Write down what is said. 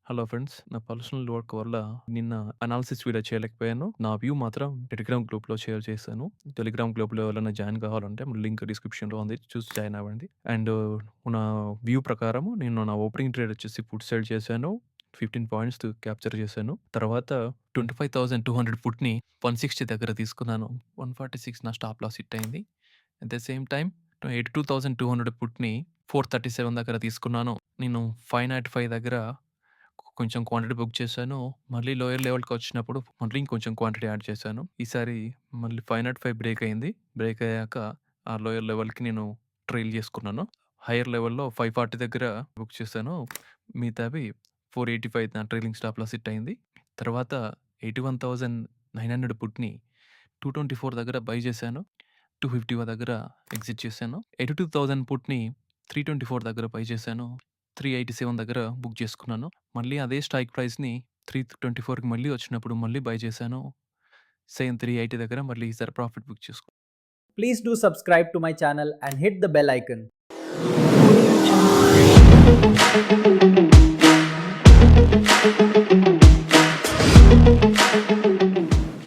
Hello friends. నా personal work వల్ల నిన్న అనాలిసిస్ వీడియో చేయలేకపోయాను. నా వ్యూ మాత్రం టెలిగ్రామ్ గ్రూప్‌లో షేర్ చేశాను. టెలిగ్రామ్ గ్రూప్‌లో ఎవరైనా జాయిన్ కావాలంటే లింక్ డిస్క్రిప్షన్‌లో ఉంది. చూసి జాయిన్ అవ్వండి. అండ్ నా వ్యూ ప్రకారము నేను నా ఓపెనింగ్ ట్రేడ్ వచ్చేసి ఫుట్ సైడ్ చేశాను. 15 పాయింట్స్ క్యాప్చర్ చేశాను. తర్వాత 25,200 పుట్‌ని 160 దగ్గర తీసుకున్నాను. 146 నా స్టాప్ లాస్ హిట్ అయింది. అట్ ద సేమ్ టైమ్ 82,200 పుట్‌ని 437 దగ్గర తీసుకున్నాను. నేను 505 దగ్గర కొంచెం క్వాంటిటీ బుక్ చేశాను. మళ్ళీ లోయర్ లెవెల్‌కొచ్చినప్పుడు మళ్ళీ ఇంకొంచెం క్వాంటిటీ యాడ్ చేశాను. ఈసారి మళ్ళీ 505 బ్రేక్ అయింది. బ్రేక్ అయ్యాక ఆ లోయర్ లెవెల్‌కి నేను ట్రైల్ చేసుకున్నాను. హైయర్ లెవెల్‌లో 540 దగ్గర బుక్ చేశాను. మిగతావి 485 నా ట్రైలింగ్ స్టాప్ లాస్ హిట్ అయింది. తర్వాత 81,900 పుట్‌ని 224 దగ్గర బై చేశాను. 250 దగ్గర ఎగ్జిట్ చేశాను. 82,000 పుట్‌ని 324 దగ్గర బై చేశాను. 387 దగ్గర బుక్ చేసుకున్నాను. మళ్ళీ అదే స్ట్రైక్ ప్రైస్‌ని 324కి మళ్ళీ వచ్చినప్పుడు మళ్ళీ బై చేశాను. సేమ్ 380 దగ్గర మళ్ళీ ఈసారి ప్రాఫిట్ బుక్ చేసుకున్నాను. Please do subscribe to my channel and hit the bell icon.